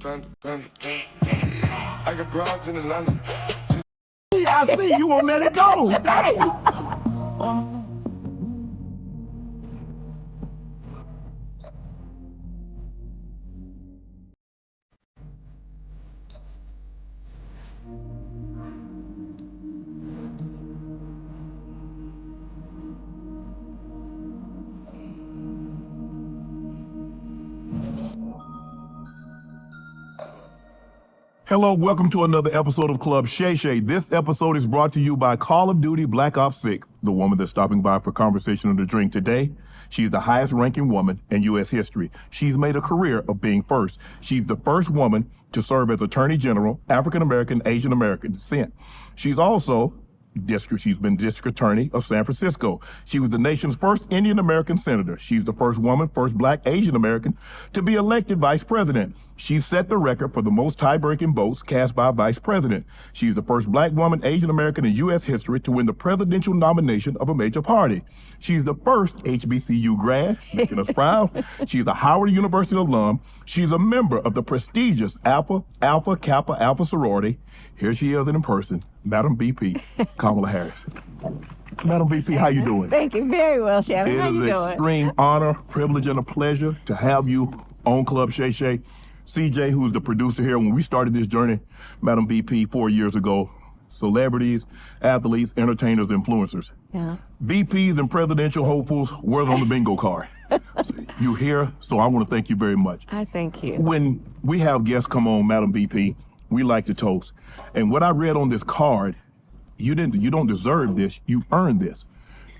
I got broads in Atlanta. I see you won't let it go. Dang. Hello, welcome to another episode of Club Shay Shay. This episode is brought to you by Call of Duty Black Ops 6, the woman that's stopping by for conversation and a drink today. She's the highest ranking woman in U.S. history. She's made a career of being first. She's the first woman to serve as Attorney General, African-American, Asian-American descent. She's been District Attorney of San Francisco. She was the nation's first Indian-American senator. She's the first woman, first Black Asian-American to be elected vice president. She set the record for the most tie-breaking votes cast by a vice president. She's the first Black woman, Asian-American in U.S. history to win the presidential nomination of a major party. She's the first HBCU grad, making us proud. She's a Howard University alum. She's a member of the prestigious Alpha Kappa Alpha sorority. Here she is in person, Madam VP, Kamala Harris. Madam VP, how you doing? Thank you very well, Shannon. How you doing? It is an extreme honor, privilege, and a pleasure to have you on Club Shay Shay. CJ, who's the producer here, when we started this journey, Madam VP, 4 years ago, celebrities, athletes, entertainers, influencers. Yeah. VPs and presidential hopefuls were on the bingo card. So you're here, so I want to thank you very much. I thank you. When we have guests come on, Madam VP, we like to toast. And what I read on this card, you don't deserve this, you earned this.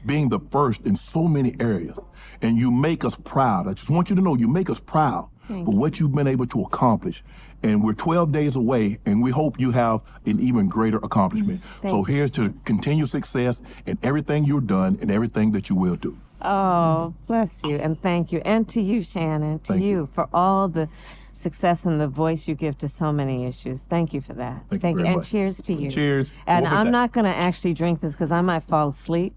Being the first in so many areas. And you make us proud. I just want you to know you make us proud for what you've been able to accomplish. And we're 12 days away, and we hope you have an even greater accomplishment. So here's to continue success in everything you've done and everything that you will do. Oh, bless you, and thank you. And to you, Shannon, to you for all the success and the voice you give to so many issues. Thank you for that. Thank you very And much. cheers to you. Cheers. And I'm not going to actually drink this because I might fall asleep.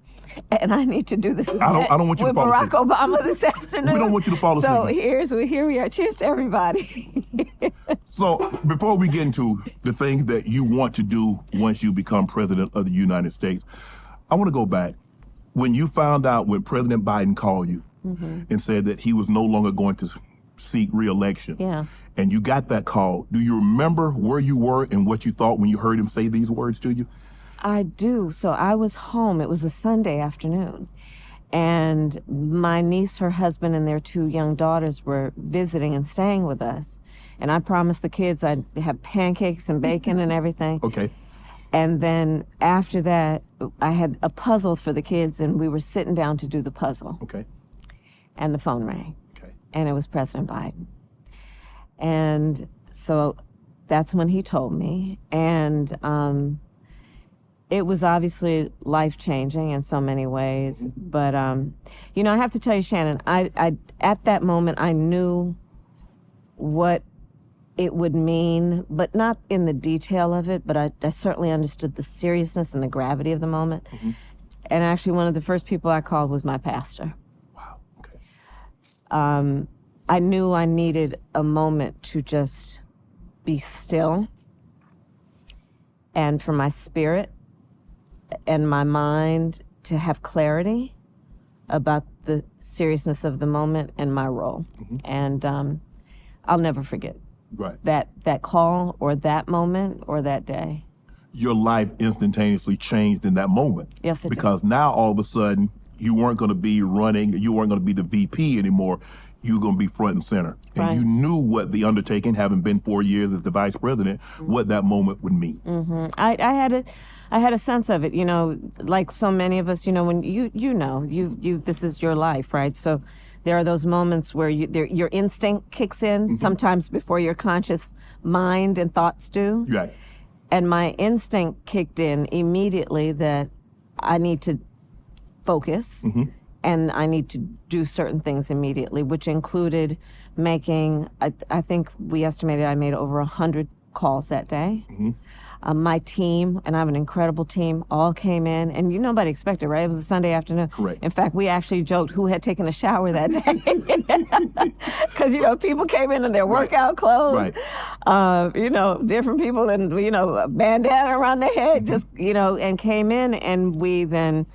And I need to do this I don't want you to with fall Barack asleep. Obama this afternoon. We don't want you to fall asleep. So here we are. Cheers to everybody. So before we get into the things that you want to do once you become president of the United States, I want to go back. When you found out when President Biden called you and said that he was no longer going to seek re-election, and you got that call, do you remember where you were and what you thought when you heard him say these words to you? I do. So I was home. It was a Sunday afternoon. And my niece, her husband, and their two young daughters were visiting and staying with us. And I promised the kids I'd have pancakes and bacon and everything. Okay. And then after that, I had a puzzle for the kids, and we were sitting down to do the puzzle. Okay. And the phone rang. Okay. And it was President Biden. And so that's when he told me. And it was obviously life-changing in so many ways. But, you know, I have to tell you, Shannon, I at that moment, I knew what it would mean, but not in the detail of it, but I certainly understood the seriousness and the gravity of the moment. And actually, one of the first people I called was my pastor. Wow, okay. I knew I needed a moment to just be still and for my spirit and my mind to have clarity about the seriousness of the moment and my role. And I'll never forget that call or that moment or that day. Your life instantaneously changed in that moment. Yes, it did. Because now all of a sudden, you weren't going to be running, you weren't going to be the VP anymore. You were going to be front and center. And you knew what the undertaking, having been 4 years as the vice president, what that moment would mean. I had a sense of it, you know, like so many of us, you know, when you this is your life, right? So there are those moments where your instinct kicks in, sometimes before your conscious mind and thoughts do. Right. And my instinct kicked in immediately that I need to focus and I need to do certain things immediately, which included making, I think we estimated I made over 100 calls that day. My team, and I have an incredible team, all came in, and nobody expected, right? It was a Sunday afternoon. Correct. In fact, we actually joked who had taken a shower that day. Because, people came in their workout clothes. different people and, a bandana around their head, just, and came in, and we then,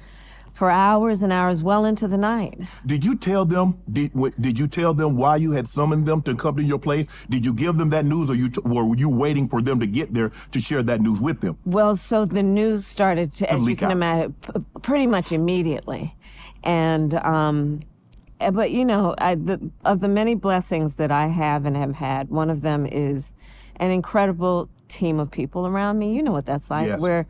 for hours and hours, well into the night. Did you tell them, did you tell them why you had summoned them to come to your place? Did you give them that news, or were you waiting for them to get there to share that news with them? Well, so the news started to, as you can imagine, pretty much immediately. And, but, of the many blessings that I have and have had, one of them is an incredible team of people around me. You know what that's like, where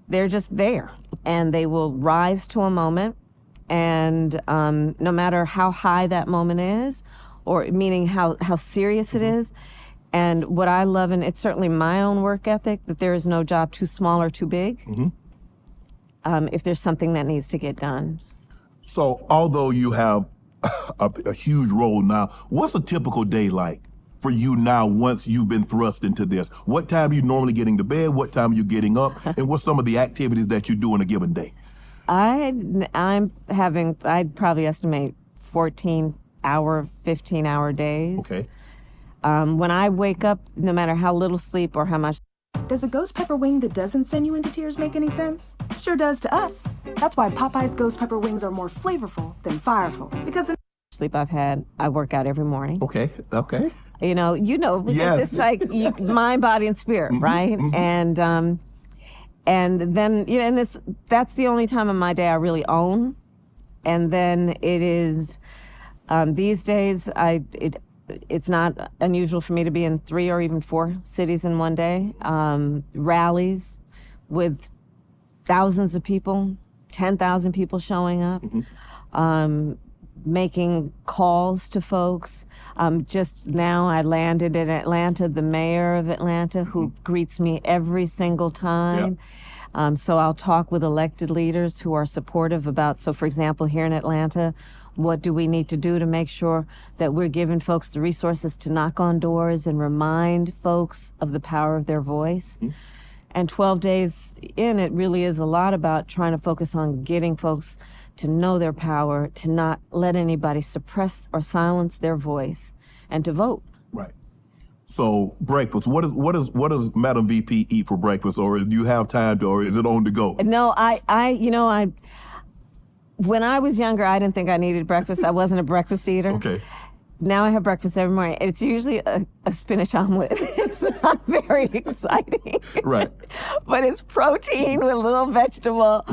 they're just there, and they will rise to a moment, and no matter how high that moment is, or meaning how serious it is, and what I love, and it's certainly my own work ethic, that there is no job too small or too big if there's something that needs to get done. So although you have a huge role now, what's a typical day like for you now once you've been thrust into this? What time are you normally getting to bed? What time are you getting up? And what's some of the activities that you do in a given day? I'd probably estimate 14-hour, 15-hour days. Okay. When I wake up, no matter how little sleep or how much. Does a ghost pepper wing that doesn't send you into tears make any sense? Sure does to us. That's why Popeye's ghost pepper wings are more flavorful than fireful. Because sleep I've had, I work out every morning. Okay. Because it's like mind, body, and spirit, right? And then, that's the only time of my day I really own. And then it is, these days, it's not unusual for me to be in 3 or even 4 cities in one day. Rallies with thousands of people, 10,000 people showing up. Making calls to folks. Just now I landed in Atlanta, the mayor of Atlanta, who greets me every single time. So I'll talk with elected leaders who are supportive about, so for example, here in Atlanta, what do we need to do to make sure that we're giving folks the resources to knock on doors and remind folks of the power of their voice? And 12 days in, it really is a lot about trying to focus on getting folks to know their power, to not let anybody suppress or silence their voice, and to vote. Right. So breakfast, what does Madam VP eat for breakfast, or do you have time to, or is it on the go? No, when I was younger, I didn't think I needed breakfast. I wasn't a breakfast eater. Okay. Now I have breakfast every morning. It's usually a spinach omelet. It's not very exciting. Right. But it's protein with a little vegetable.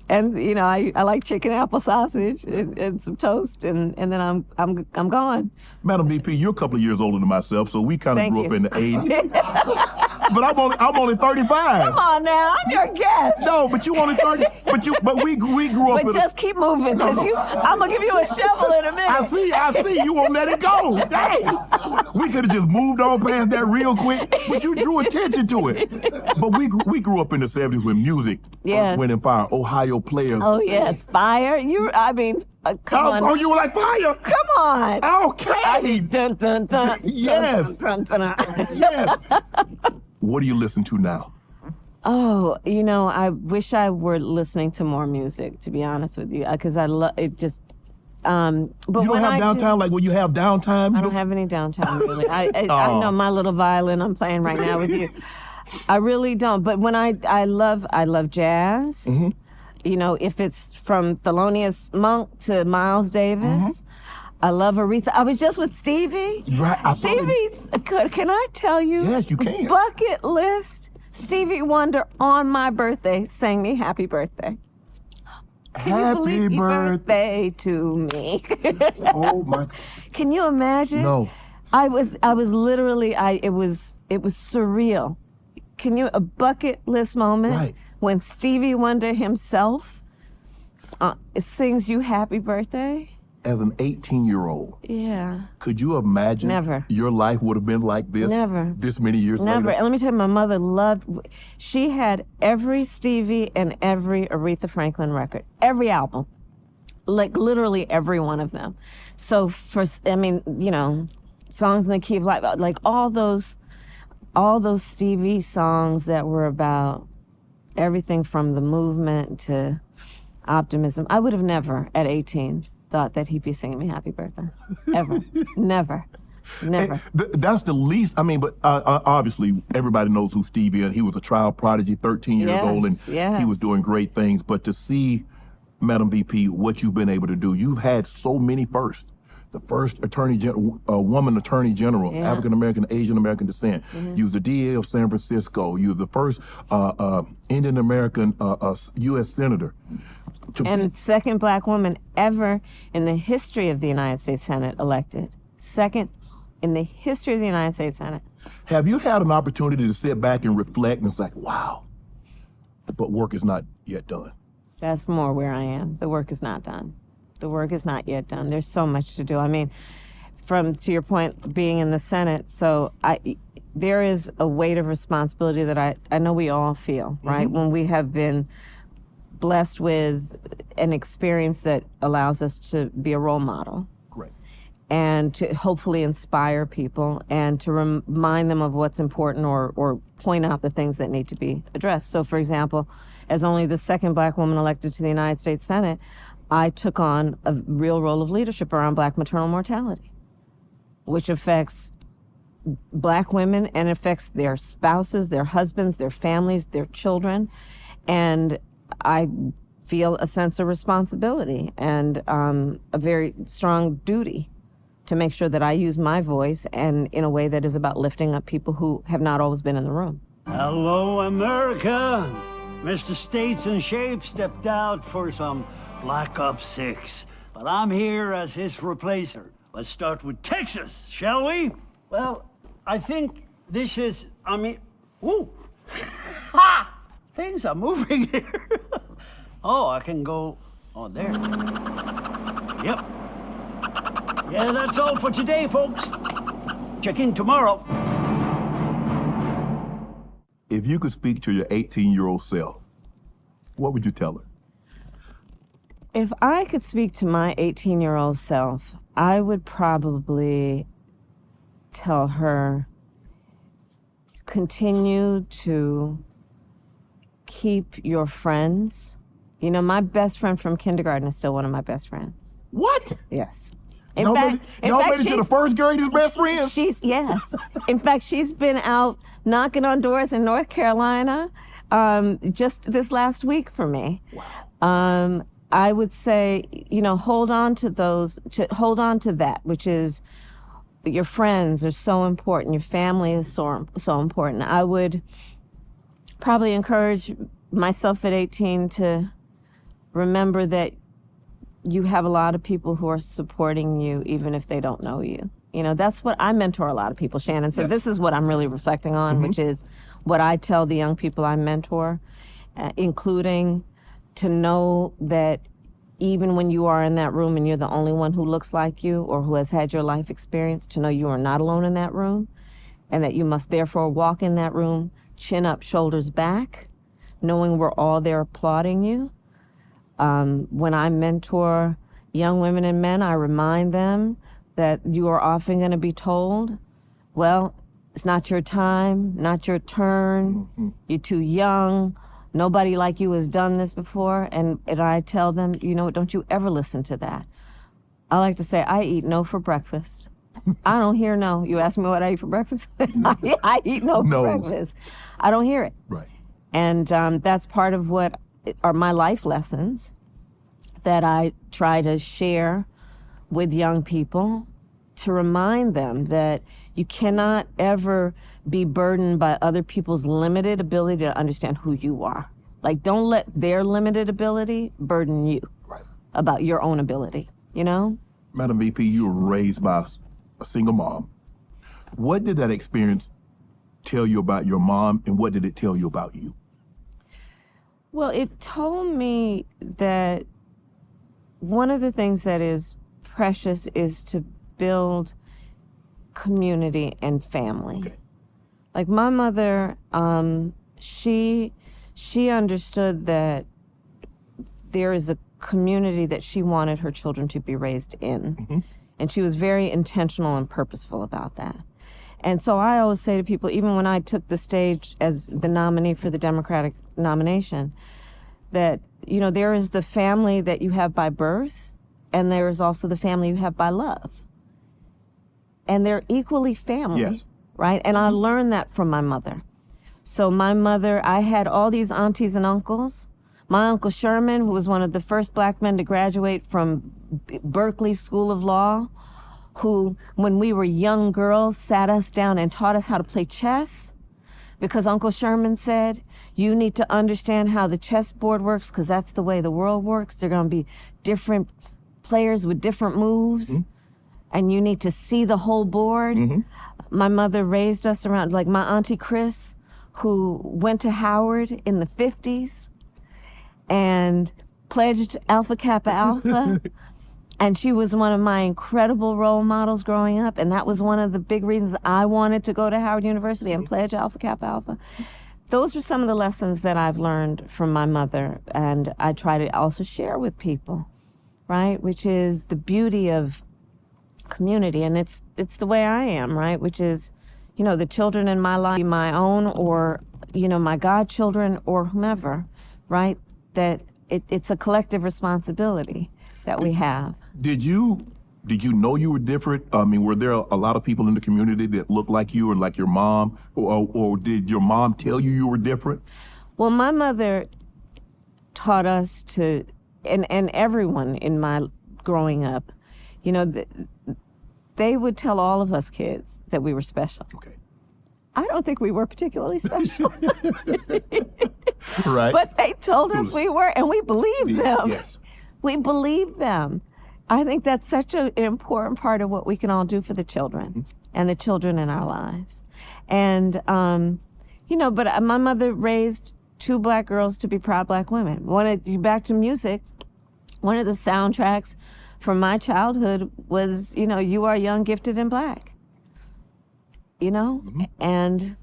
And, I like chicken, apple sausage, and some toast, and then I'm gone. Madam VP, you're a couple of years older than myself, so we kind of Thank grew you. up in the 80s. But I'm only 35. Come on now, I'm your guest. No, but you only 30. But we grew up. But just keep moving, because I'm gonna give you a shovel in a minute. I see. You won't let it go. Dang. We could have just moved on past that real quick, but you drew attention to it. But we grew up in the 70s with music. Yes. Went in fire. Ohio players. Oh yes, fire. Come on. Oh, you were like fire. Come on. Okay. Dun, dun, dun, Yes. dun, dun, dun, dun. Yes. What do you listen to now? Oh, I wish I were listening to more music, to be honest with you, because I love it. Just, but You don't when have downtime, like when you have downtime? I don't have any downtime really. I know my little violin I'm playing right now with you. I really don't. But when I love jazz. If it's from Thelonious Monk to Miles Davis. I love Aretha. I was just with Stevie. Right. Stevie's, can I tell you? Yes, you can. Bucket list. Stevie Wonder on my birthday sang me happy birthday. Happy birthday to me. Oh my. Can you imagine? No. I was literally, it was surreal. A bucket list moment Right. when Stevie Wonder himself sings you happy birthday? As an 18-year-old, Yeah. could you imagine Never. your life would have been like this? Never. This many years Never. later? And let me tell you, my mother she had every Stevie and every Aretha Franklin record, every album, like literally every one of them. So Songs in the Key of Life, like all those Stevie songs that were about everything from the movement to optimism. I would have never, at 18, thought that he'd be singing me happy birthday. Ever. Never. Never. That's the least. I mean, but obviously everybody knows who Steve is. He was a child prodigy, 13 years old, and he was doing great things. But to see, Madam VP, what you've been able to do, you've had so many firsts. The first woman attorney general, African American, Asian American descent. You was the DA of San Francisco. You were the first Indian American U.S. senator. And second black woman ever in the history of the United States Senate elected. Second in the history of the United States Senate. Have you had an opportunity to sit back and reflect and it's like, wow, but work is not yet done? That's more where I am. The work is not done. The work is not yet done. There's so much to do. I mean, to your point, being in the Senate, there is a weight of responsibility that I know we all feel, right? When we have been blessed with an experience that allows us to be a role model. Great. And to hopefully inspire people and to remind them of what's important or point out the things that need to be addressed. So, for example, as only the second black woman elected to the United States Senate, I took on a real role of leadership around black maternal mortality, which affects black women and affects their spouses, their husbands, their families, their children. And I feel a sense of responsibility and a very strong duty to make sure that I use my voice and in a way that is about lifting up people who have not always been in the room. Hello, America. Mr. States and Shape stepped out for some Black Ops 6, but I'm here as his replacer. Let's start with Texas, shall we? Well, I think this is, woo! Ha! Things are moving here. Oh, I can go, there. Yep. Yeah, that's all for today, folks. Check in tomorrow. If you could speak to your 18-year-old self, what would you tell her? If I could speak to my 18-year-old self, I would probably tell her, continue to keep your friends. You know, my best friend from kindergarten is still one of my best friends. What? Yes. Y'all made it to the first grade as best friends? Yes. In fact, she's been out knocking on doors in North Carolina just this last week for me. Wow. I would say, hold on to that, which is your friends are so important. Your family is so important. I would probably encourage myself at 18 to remember that you have a lot of people who are supporting you, even if they don't know you. That's what I mentor a lot of people, Shannon. So This is what I'm really reflecting on, which is what I tell the young people I mentor, including to know that even when you are in that room and you're the only one who looks like you or who has had your life experience, to know you are not alone in that room and that you must therefore walk in that room, chin up, shoulders back, knowing we're all there applauding you. When I mentor young women and men, I remind them that you are often going to be told, well, it's not your time, not your turn, you're too young, nobody like you has done this before. And I tell them, don't you ever listen to that. I like to say, I eat no for breakfast. I don't hear no. You ask me what I eat for breakfast? I eat no for breakfast. I don't hear it. Right. And that's part of what are my life lessons that I try to share with young people, to remind them that you cannot ever be burdened by other people's limited ability to understand who you are. Like, don't let their limited ability burden you about your own ability, Madam VP, you were raised by a single mom. What did that experience tell you about your mom, and what did it tell you about you? Well, it told me that one of the things that is precious is to build community and family. Okay. Like my mother, she understood that there is a community that she wanted her children to be raised in. And she was very intentional and purposeful about that. And so I always say to people, even when I took the stage as the nominee for the Democratic nomination, that, there is the family that you have by birth, and there is also the family you have by love. and they're equally family, Yes. right? And I learned that from my mother. So my mother, I had all these aunties and uncles. My Uncle Sherman, who was one of the first black men to graduate from Berkeley School of Law, who, when we were young girls, sat us down and taught us how to play chess. Because Uncle Sherman said, you need to understand how the chessboard works, because that's the way the world works. There are going to be different players with different moves, and you need to see the whole board. My mother raised us around, like my Auntie Chris, who went to Howard in the 50s and pledged Alpha Kappa Alpha. And she was one of my incredible role models growing up. And that was one of the big reasons I wanted to go to Howard University and pledge Alpha Kappa Alpha. Those are some of the lessons that I've learned from my mother. And I try to also share with people, right? Which is the beauty of community. And it's the way I am, right? Which is, you know, the children in my life, my own, or, you know, my godchildren or whomever, right? That it's a collective responsibility that we have. Did you know you were different? I mean, were there a lot of people in the community that looked like you and like your mom? Or did your mom tell you were different? Well, my mother taught us to, and everyone in my growing up, you know, they would tell all of us kids that we were special. Okay. I don't think we were particularly special. Right. But they told us we were, and we believed them. Yes. We believed them. I think that's such an important part of what we can all do for the children and the children in our lives. And, you know, but my mother raised 2 black girls to be proud black women. Back to music, one of the soundtracks from my childhood was, you know, You Are Young, Gifted, and Black. You know? And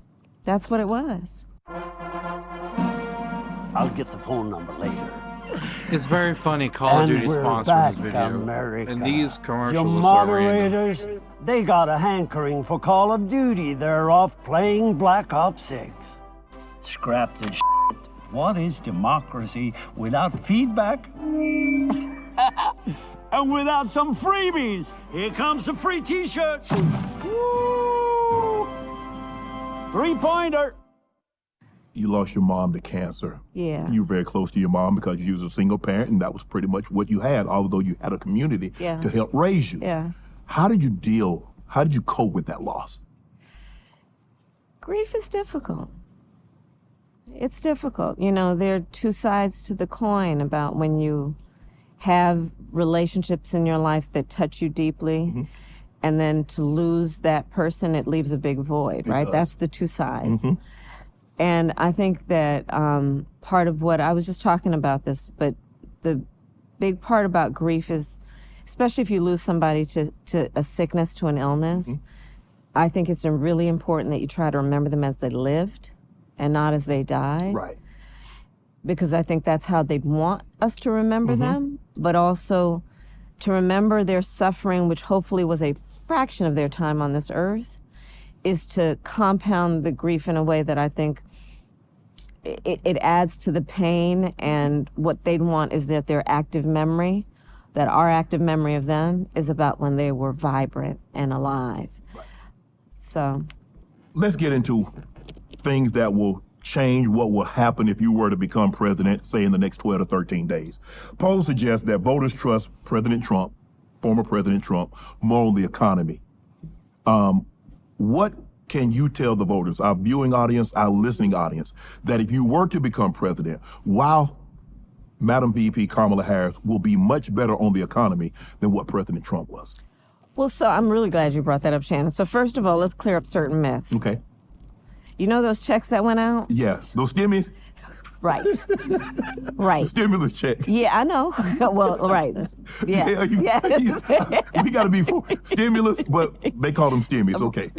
that's what it was. I'll get the phone number later. It's very funny Call of Duty sponsoring this video. America. And these Your commercials are random. moderators, they got a hankering for Call of Duty. They're off playing Black Ops 6. Scrap this shit. What is democracy without feedback? And without some freebies. Here comes some free t-shirts. Woo! 3-pointer. You lost your mom to cancer. Yeah. You were very close to your mom because you was a single parent, and that was pretty much what you had, although you had a community to help raise you. Yes. How did you cope with that loss? Grief is difficult. It's difficult. You know, there are 2 sides to the coin about when you have relationships in your life that touch you deeply, and then to lose that person, it leaves a big void, right? That's the 2 sides. And I think that part of what, I was just talking about this, but the big part about grief is, especially if you lose somebody to a sickness, to an illness, I think it's really important that you try to remember them as they lived and not as they died. Right. Because I think that's how they want us to remember them, but also to remember their suffering, which hopefully was a fraction of their time on this earth, is to compound the grief in a way that I think it adds to the pain. And what they'd want is that their active memory, that our active memory of them is about when they were vibrant and alive. Right. So let's get into things that will change what will happen if you were to become president, say in the next 12 to 13 days. Polls suggest that voters trust President Trump, former President Trump, more on the economy. What can you tell the voters, our viewing audience, our listening audience, that if you were to become president, while Madam VP Kamala Harris will be much better on the economy than what President Trump was? Well, so I'm really glad you brought that up, Shannon. So first of all, let's clear up certain myths. Okay. You know those checks that went out? Yes. Those stimmies? Right. Right. Stimulus check. Yeah, I know. Well, right. Yes. Yes. We got to be for stimulus, but they call them stimmies. Okay.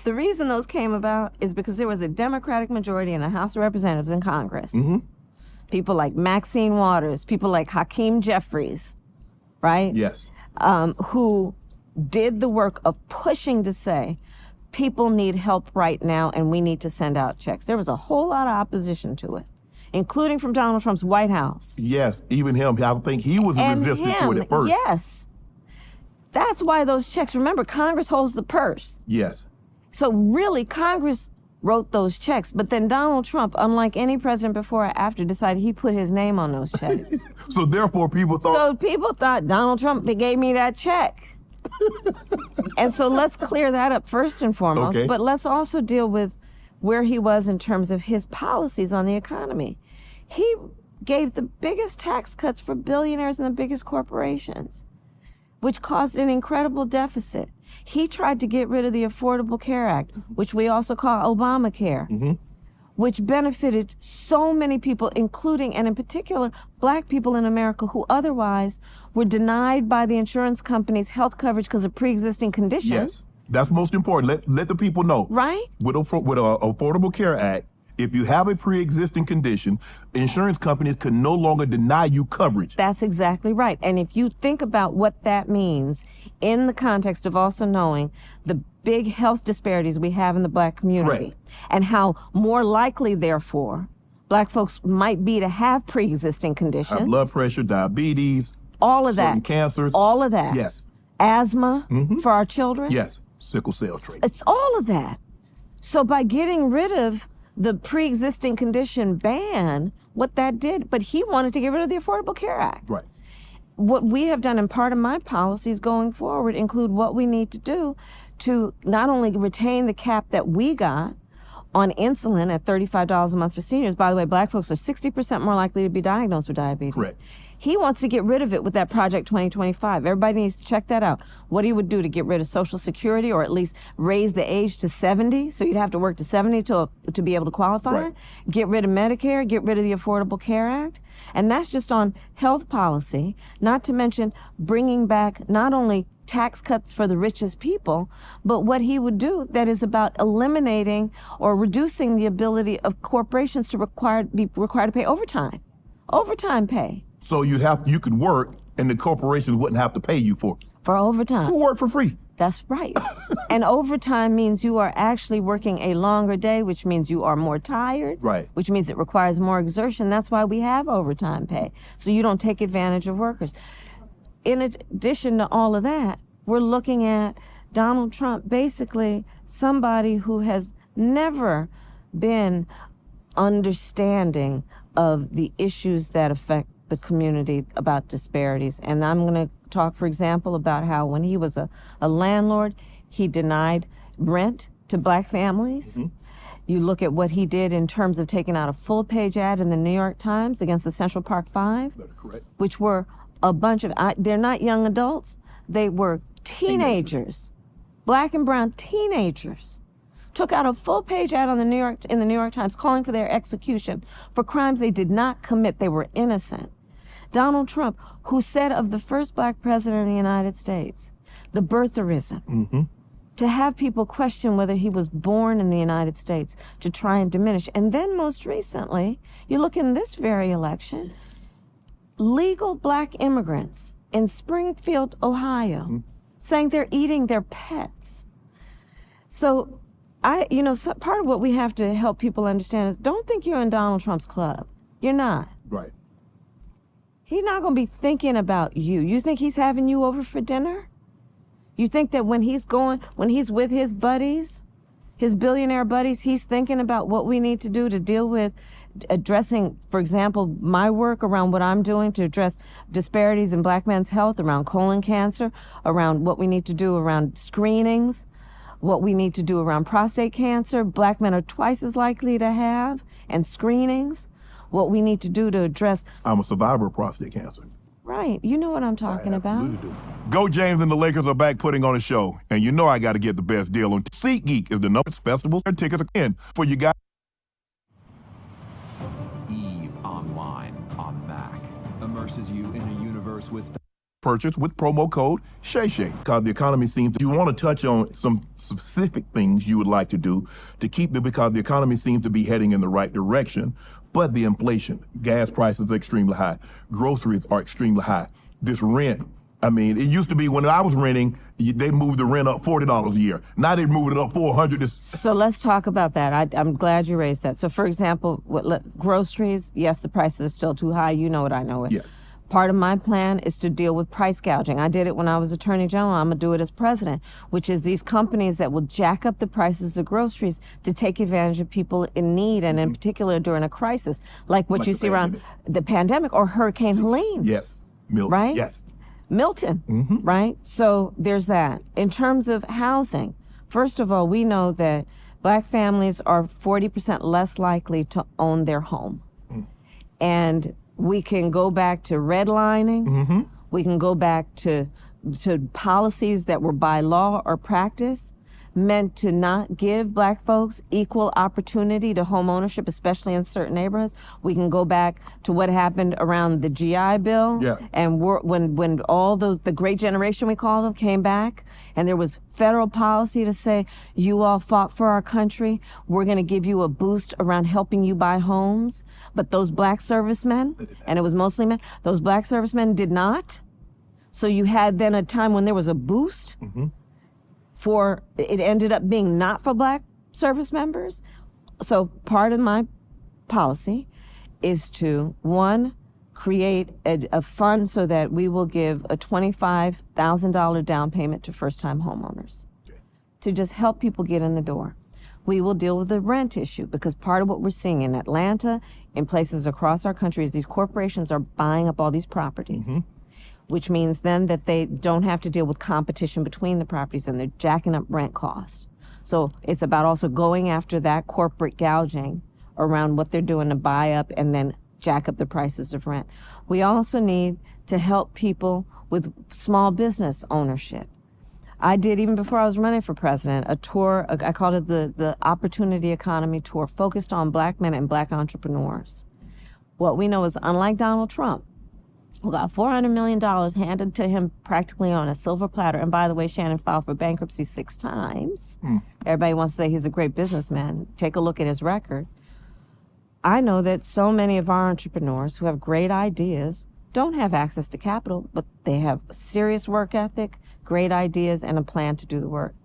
The reason those came about is because there was a Democratic majority in the House of Representatives and Congress. People like Maxine Waters, people like Hakeem Jeffries, right? Yes. Who did the work of pushing to say, people need help right now and we need to send out checks. There was a whole lot of opposition to it, including from Donald Trump's White House. Yes, even him. I think he was resistant to it at first. Yes. That's why those checks, remember, Congress holds the purse. Yes. So really, Congress wrote those checks, but then Donald Trump, unlike any president before or after, decided he put his name on those checks. So therefore people thought Donald Trump gave me that check. And so let's clear that up first and foremost, Okay. but let's also deal with where he was in terms of his policies on the economy. He gave the biggest tax cuts for billionaires and the biggest corporations, which caused an incredible deficit. He tried to get rid of the Affordable Care Act, which we also call Obamacare, which benefited so many people, including, and in particular, black people in America who otherwise were denied by the insurance companies health coverage because of pre-existing conditions. Yes. That's most important. Let the people know. Right? With a Affordable Care Act, if you have a pre-existing condition, insurance companies can no longer deny you coverage. That's exactly right. And if you think about what that means in the context of also knowing the big health disparities we have in the black community, and how more likely, therefore, black folks might be to have pre-existing conditions. High blood pressure, diabetes, all of certain that. cancers. All of that. Yes. Asthma for our children. Yes. Sickle cell trait. It's all of that. So by getting rid of the pre-existing condition ban, what that did, but he wanted to get rid of the Affordable Care Act. Right. What we have done, and part of my policies going forward include what we need to do to not only retain the cap that we got on insulin at $35 a month for seniors. By the way, black folks are 60% more likely to be diagnosed with diabetes. Correct. He wants to get rid of it with that Project 2025. Everybody needs to check that out. What he would do to get rid of Social Security, or at least raise the age to 70, so you'd have to work to 70 to be able to qualify. Right. Get rid of Medicare, get rid of the Affordable Care Act. And that's just on health policy, not to mention bringing back not only tax cuts for the richest people, but what he would do that is about eliminating or reducing the ability of corporations to be required to pay overtime pay. So you could work and the corporations wouldn't have to pay you for overtime. Who work for free? That's right. And overtime means you are actually working a longer day, which means you are more tired. Right. Which means it requires more exertion. That's why we have overtime pay, so you don't take advantage of workers. In addition to all of that, we're looking at Donald Trump, basically somebody who has never been understanding of the issues that affect the community about disparities. And I'm going to talk, for example, about how when he was a landlord, he denied rent to black families. You look at what he did in terms of taking out a full-page ad in the New York Times against the Central Park Five, Correct. which were a bunch of, they're not young adults, they were teenagers, black and brown teenagers. Took out a full-page ad in the New York Times calling for their execution for crimes they did not commit. They were innocent. Donald Trump, who said of the first black president of the United States, the birtherism, to have people question whether he was born in the United States, to try and diminish. And then most recently, you look in this very election, legal black immigrants in Springfield, Ohio, saying they're eating their pets. So part of what we have to help people understand is don't think you're in Donald Trump's club. You're not. Right. He's not going to be thinking about you. You think he's having you over for dinner? You think that when he's with his buddies, his billionaire buddies, he's thinking about what we need to do to deal with addressing, for example, my work around what I'm doing to address disparities in black men's health, around colon cancer, around what we need to do around screenings, what we need to do around prostate cancer. Black men are twice as likely to have, and screenings. What we need to do to address. I'm a survivor of prostate cancer. Right. You know what I'm talking about. Do. Go James and the Lakers are back putting on a show. And you know I got to get the best deal on SeatGeek is the number festival. Tickets again for you guys. Eve Online on Mac immerses you in a universe with Purchase with promo code ShayShay. Because the economy seems you want to touch on some specific things you would like to do to keep it, because the economy seems to be heading in the right direction. But the inflation, gas prices are extremely high. Groceries are extremely high. This rent, I mean, it used to be when I was renting, they moved the rent up $40 a year. Now they're moving it up $400. So let's talk about that. I'm glad you raised that. So for example, groceries, yes, the prices are still too high. You know what I know it. Yeah. Part of my plan is to deal with price gouging. I did it when I was Attorney General. I'm going to do it as president, which is these companies that will jack up the prices of groceries to take advantage of people in need, and in particular during a crisis, like what you see around the pandemic or Hurricane Helene. Yes. Milton. Right? Yes. Milton, right? So there's that. In terms of housing, first of all, we know that Black families are 40% less likely to own their home. And we can go back to redlining. We can go back to policies that were by law or practice meant to not give Black folks equal opportunity to home ownership, especially in certain neighborhoods. We can go back to what happened around the GI Bill, and when all those, the great generation we call them, came back, and there was federal policy to say, you all fought for our country, we're gonna give you a boost around helping you buy homes. But those Black servicemen, and it was mostly men, those Black servicemen did not. So you had then a time when there was a boost, for it ended up being not for Black service members. So part of my policy is to, one, create a fund so that we will give a $25,000 down payment to first-time homeowners to just help people get in the door. We will deal with the rent issue, because part of what we're seeing in Atlanta, in places across our country, is these corporations are buying up all these properties. Which means then that they don't have to deal with competition between the properties, and they're jacking up rent costs. So it's about also going after that corporate gouging around what they're doing to buy up and then jack up the prices of rent. We also need to help people with small business ownership. I did, even before I was running for president, a tour, I called it the Opportunity Economy Tour, focused on Black men and Black entrepreneurs. What we know is, unlike Donald Trump, who got $400 million handed to him practically on a silver platter. And by the way, Shannon filed for bankruptcy 6 times. Everybody wants to say he's a great businessman. Take a look at his record. I know that so many of our entrepreneurs who have great ideas don't have access to capital, but they have serious work ethic, great ideas, and a plan to do the work.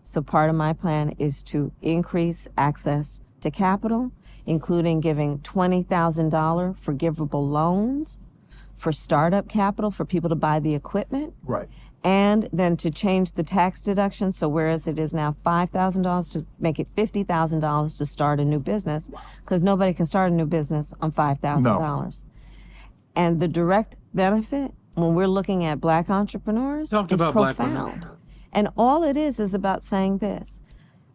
So part of my plan is to increase access to capital, including giving $20,000 forgivable loans for startup capital for people to buy the equipment. Right. And then to change the tax deduction, so whereas it is now $5,000 to make it $50,000 to start a new business, because nobody can start a new business on $5,000. And the direct benefit, when we're looking at Black entrepreneurs, is profound. And all it is about saying this: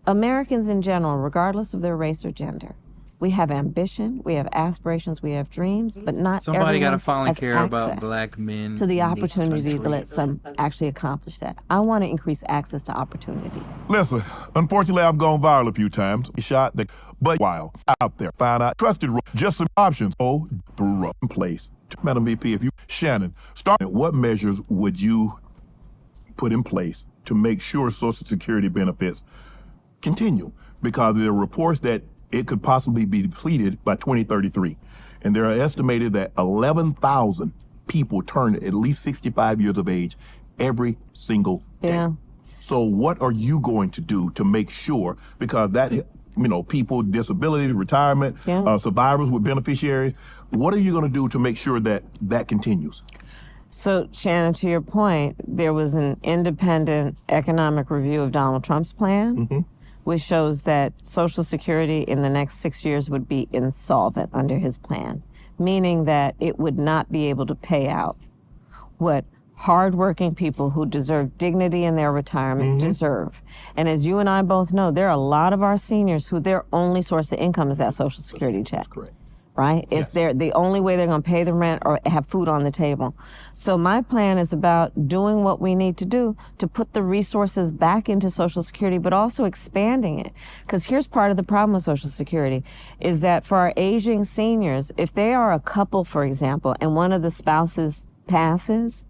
Americans in general, regardless of their race or gender, we have ambition, we have aspirations, we have dreams, but not everyone gotta finally has care access about Black men to the in this opportunity to country. let some actually accomplish that. I want to increase access to opportunity. Listen, unfortunately, I've gone viral a few times. Shot the but while out there, find out trusted just some options. Through in place. Madam VP, if you, Shannon, start. What measures would you put in place to make sure Social Security benefits continue? Because there are reports that it could possibly be depleted by 2033. And there are estimated that 11,000 people turn at least 65 years of age every single day. Yeah. So what are you going to do to make sure, because that, people, disabilities, retirement, survivors with beneficiaries, what are you going to do to make sure that that continues? So, Shannon, to your point, there was an independent economic review of Donald Trump's plan, which shows that Social Security in the next 6 years would be insolvent under his plan, meaning that it would not be able to pay out what hardworking people who deserve dignity in their retirement deserve. And as you and I both know, there are a lot of our seniors who their only source of income is that Social Security check. That's correct. Right? It's the only way they're going to pay the rent or have food on the table. So my plan is about doing what we need to do to put the resources back into Social Security, but also expanding it. Because here's part of the problem with Social Security, is that for our aging seniors, if they are a couple, for example, and one of the spouses passes,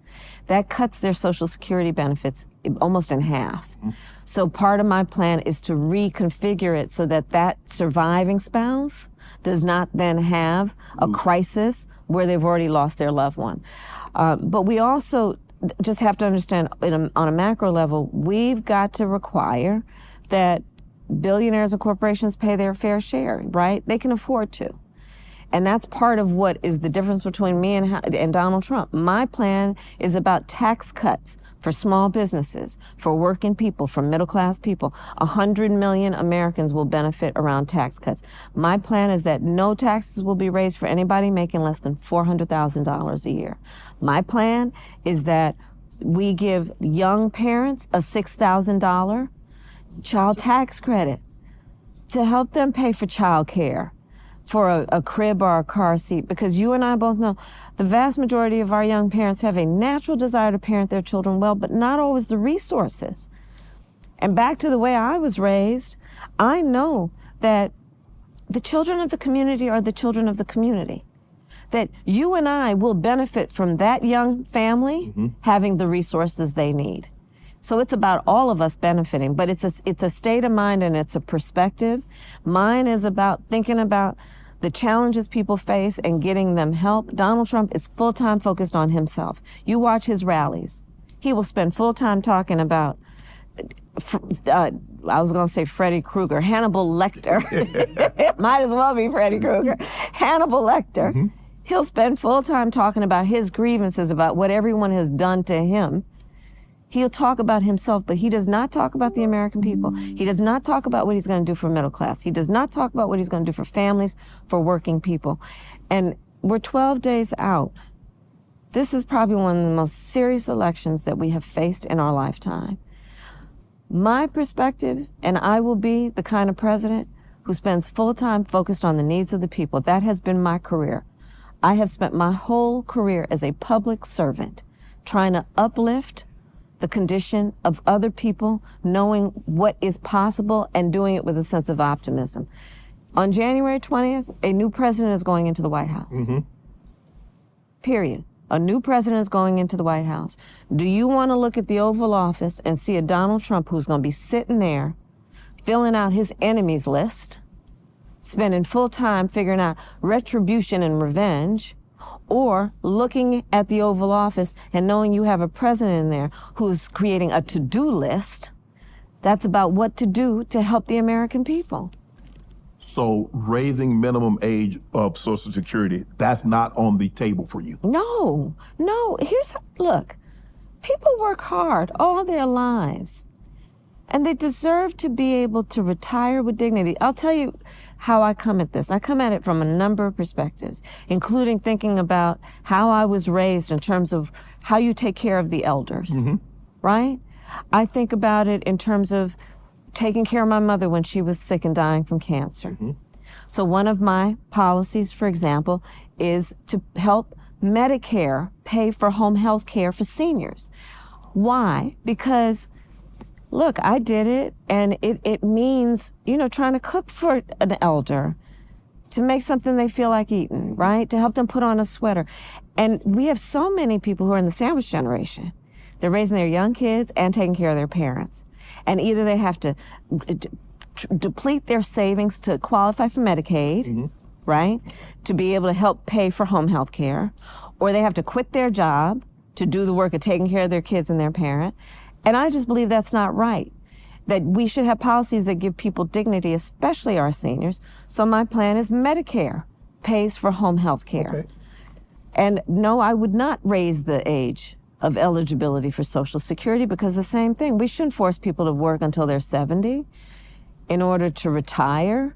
that cuts their Social Security benefits almost in half. So part of my plan is to reconfigure it so that that surviving spouse does not then have a crisis where they've already lost their loved one. But we also just have to understand on a macro level, we've got to require that billionaires and corporations pay their fair share, right? They can afford to. And that's part of what is the difference between me and Donald Trump. My plan is about tax cuts for small businesses, for working people, for middle-class people. 100 million Americans will benefit around tax cuts. My plan is that no taxes will be raised for anybody making less than $400,000 a year. My plan is that we give young parents a $6,000 child tax credit to help them pay for child care, for a crib or a car seat, because you and I both know the vast majority of our young parents have a natural desire to parent their children well, but not always the resources. And back to the way I was raised, I know that the children of the community are the children of the community. That you and I will benefit from that young family having the resources they need. So it's about all of us benefiting, but it's a state of mind and it's a perspective. Mine is about thinking about the challenges people face and getting them help. Donald Trump is full-time focused on himself. You watch his rallies. He will spend full-time talking about, I was going to say Freddy Krueger, Hannibal Lecter. Might as well be Freddy Krueger. Hannibal Lecter. He'll spend full-time talking about his grievances, about what everyone has done to him. He'll talk about himself, but he does not talk about the American people. He does not talk about what he's going to do for middle class. He does not talk about what he's going to do for families, for working people. And we're 12 days out. This is probably one of the most serious elections that we have faced in our lifetime. My perspective, and I will be the kind of president who spends full time focused on the needs of the people. That has been my career. I have spent my whole career as a public servant trying to uplift the condition of other people, knowing what is possible and doing it with a sense of optimism. On January 20th, a new president is going into the White House. Period. A new president is going into the White House. Do you want to look at the Oval Office and see a Donald Trump who's going to be sitting there filling out his enemies list, spending full time figuring out retribution and revenge, or looking at the Oval Office and knowing you have a president in there who's creating a to-do list that's about what to do to help the American people? So raising minimum age of Social Security, that's not on the table for you? No. Look, people work hard all their lives. And they deserve to be able to retire with dignity. I'll tell you how I come at this. I come at it from a number of perspectives, including thinking about how I was raised in terms of how you take care of the elders, right? I think about it in terms of taking care of my mother when she was sick and dying from cancer. So one of my policies, for example, is to help Medicare pay for home health care for seniors. Why? Because look, I did it, and it means, trying to cook for an elder, to make something they feel like eating, right? To help them put on a sweater. And we have so many people who are in the sandwich generation. They're raising their young kids and taking care of their parents. And either they have to deplete their savings to qualify for Medicaid, right? To be able to help pay for home health care, or they have to quit their job to do the work of taking care of their kids and their parent. And I just believe that's not right, that we should have policies that give people dignity, especially our seniors. So my plan is Medicare pays for home health care. Okay. And no, I would not raise the age of eligibility for Social Security, because the same thing, we shouldn't force people to work until they're 70 in order to retire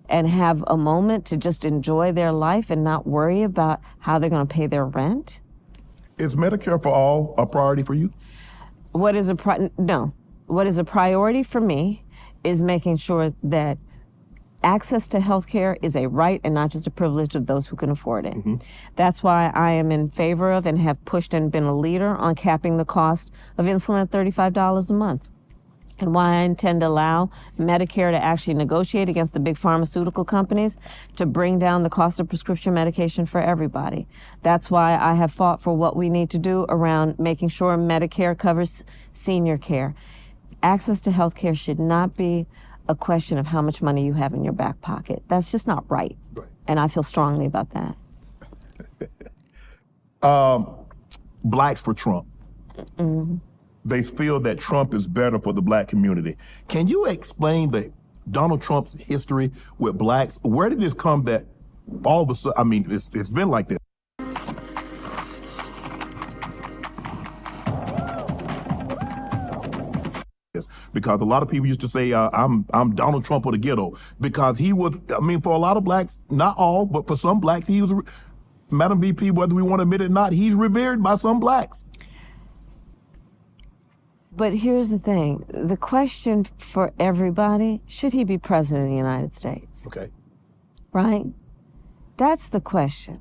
and have a moment to just enjoy their life and not worry about how they're going to pay their rent. Is Medicare for all a priority for you? What is a priority for me is making sure that access to health care is a right and not just a privilege of those who can afford it. That's why I am in favor of and have pushed and been a leader on capping the cost of insulin at $35 a month. And why I intend to allow Medicare to actually negotiate against the big pharmaceutical companies to bring down the cost of prescription medication for everybody. That's why I have fought for what we need to do around making sure Medicare covers senior care. Access to health care should not be a question of how much money you have in your back pocket. That's just not right. And I feel strongly about that. Blacks for Trump. They feel that Trump is better for the black community. Can you explain Donald Trump's history with blacks? Where did this come that all of a sudden, I mean, it's been like this. Because a lot of people used to say, I'm Donald Trump of the ghetto. Because he was, I mean, for a lot of blacks, not all, but for some blacks, he was, Madam VP, whether we want to admit it or not, he's revered by some blacks. But here's the thing. The question for everybody, should he be president of the United States? Okay. Right? That's the question.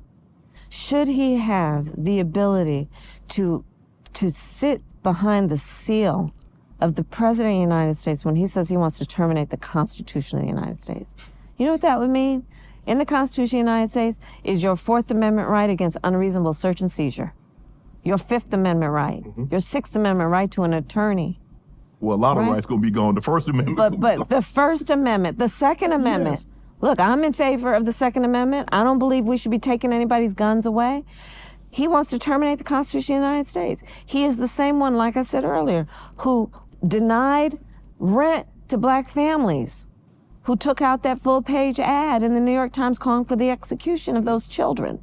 Should he have the ability to sit behind the seal of the President of the United States when he says he wants to terminate the Constitution of the United States? You know what that would mean? In the Constitution of the United States is your Fourth Amendment right against unreasonable search and seizure, your Fifth Amendment right, your Sixth Amendment right to an attorney. Well, a lot of Right? rights going to be gone. The First Amendment. But the First Amendment, the Second Amendment. Yes. Look, I'm in favor of the Second Amendment. I don't believe we should be taking anybody's guns away. He wants to terminate the Constitution of the United States. He is the same one, like I said earlier, who denied rent to black families, who took out that full-page ad in the New York Times calling for the execution of those children,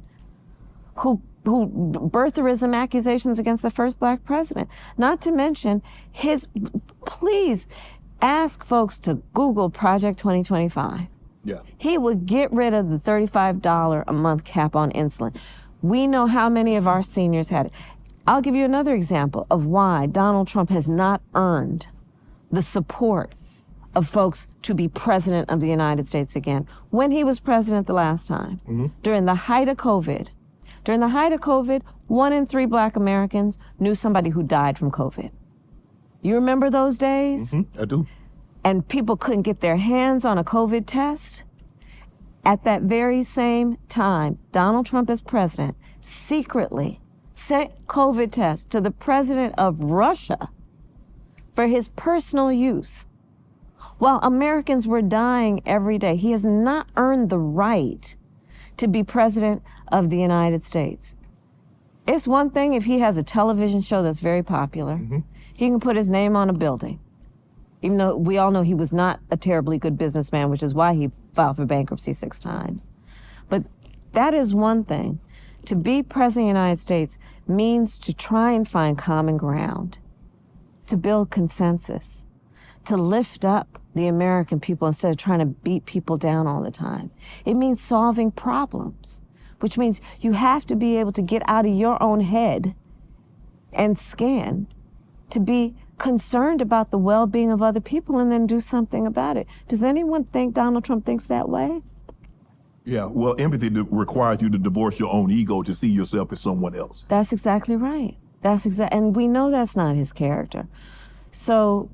who birtherism accusations against the first black president. Not to mention please ask folks to Google Project 2025. Yeah. He would get rid of the $35 a month cap on insulin. We know how many of our seniors had it. I'll give you another example of why Donald Trump has not earned the support of folks to be president of the United States again. When he was president the last time, during the height of COVID, 1 in 3 black Americans knew somebody who died from COVID. You remember those days? I do. And people couldn't get their hands on a COVID test? At that very same time, Donald Trump as president secretly sent COVID tests to the president of Russia for his personal use. While Americans were dying every day, he has not earned the right to be president of the United States. It's one thing if he has a television show that's very popular. He can put his name on a building, even though we all know he was not a terribly good businessman, which is why he filed for bankruptcy 6 times. But that is one thing. To be president of the United States means to try and find common ground, to build consensus, to lift up the American people instead of trying to beat people down all the time. It means solving problems, which means you have to be able to get out of your own head and scan to be concerned about the well-being of other people and then do something about it. Does anyone think Donald Trump thinks that way? Yeah, well, empathy requires you to divorce your own ego to see yourself as someone else. That's exactly right. And we know that's not his character. So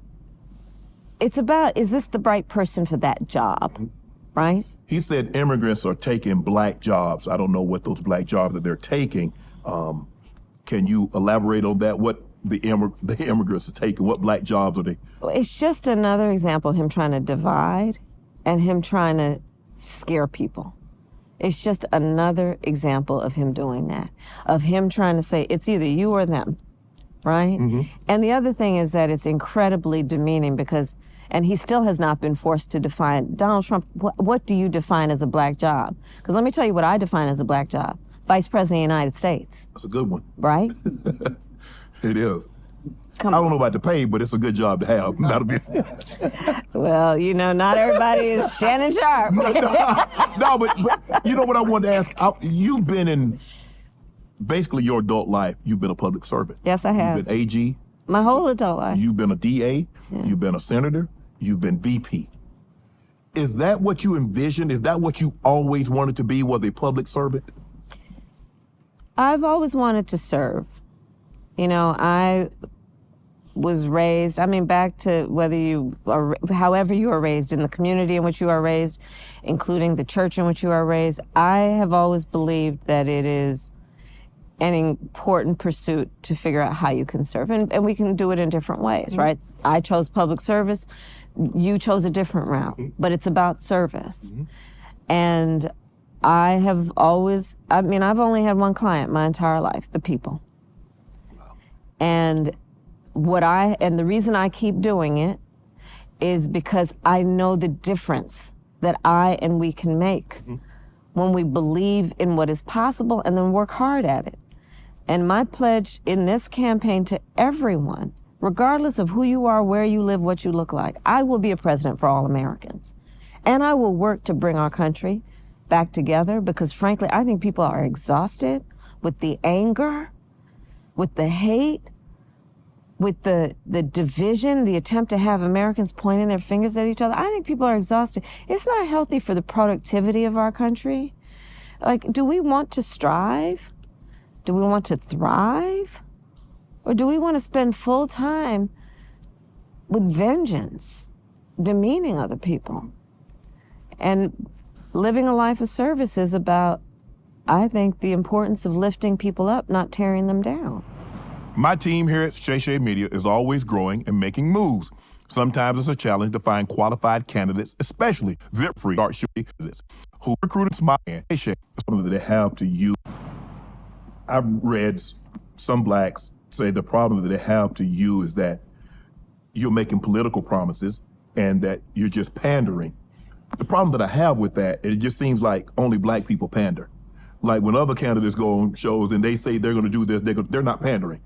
it's about, is this the right person for that job, right? He said immigrants are taking black jobs. I don't know what those black jobs that they're taking. Can you elaborate on that? What the immigrants are taking? What black jobs are they? Well, it's just another example of him trying to divide and him trying to scare people. It's just another example of him doing that, of him trying to say it's either you or them, right? And the other thing is that it's incredibly demeaning because, and he still has not been forced to define, Donald Trump, what do you define as a black job? Because let me tell you what I define as a black job. Vice President of the United States. That's a good one. Right? It is. Come I don't know about the pay, but it's a good job to have. That'll be. Well, you know, not everybody is Shannon Sharpe. No, but you know what I wanted to ask? You've been in basically your adult life. You've been a public servant. Yes, I have. You've been AG. My whole adult life. You've been a DA. Yeah. You've been a senator. You've been VP. Is that what you envisioned? Is that what you always wanted to be? Was a public servant? I've always wanted to serve. You know, I was raised, I mean, back to whether you are, however you are raised, in the community in which you are raised, including the church in which you are raised, I have always believed that it is an important pursuit to figure out how you can serve. And we can do it in different ways, right? I chose public service, you chose a different route, but it's about service. And I have always, I mean, I've only had one client my entire life, the people. And the reason I keep doing it is because I know the difference that I and we can make when we believe in what is possible and then work hard at it. And my pledge in this campaign to everyone, regardless of who you are, where you live, what you look like, I will be a president for all Americans. And I will work to bring our country back together because, frankly, I think people are exhausted with the anger, with the hate, with the division, the attempt to have Americans pointing their fingers at each other. I think people are exhausted. It's not healthy for the productivity of our country. Like, do we want to strive? Do we want to thrive? Or do we want to spend full time with vengeance, demeaning other people? And living a life of service is about, I think, the importance of lifting people up, not tearing them down. My team here at Shay Media is always growing and making moves. Sometimes it's a challenge to find qualified candidates, especially zip-free candidates who recruited smart and Shay. Something that they have to you. I've read some blacks say the problem that they have to you is that you're making political promises and that you're just pandering. The problem that I have with that, it just seems like only black people pander. Like when other candidates go on shows and they say they're going to do this, they're not pandering.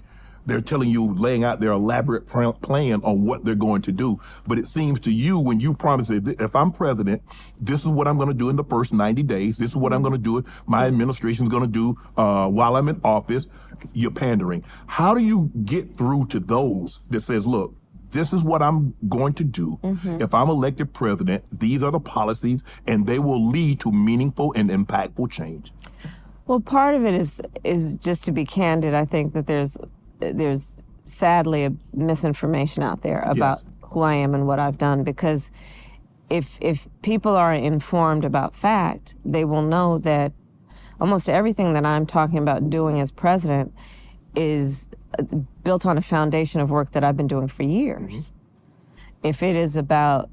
They're telling you, laying out their elaborate plan on what they're going to do. But it seems to you when you promise that if I'm president, this is what I'm going to do in the first 90 days. This is what I'm going to do. My administration's going to do while I'm in office. You're pandering. How do you get through to those that says, look, this is what I'm going to do. If I'm elected president, these are the policies, and they will lead to meaningful and impactful change? Well, part of it is just to be candid. I think that there's sadly a misinformation out there about who I am and what I've done, because if people are informed about fact, they will know that almost everything that I'm talking about doing as president is built on a foundation of work that I've been doing for years. If it is about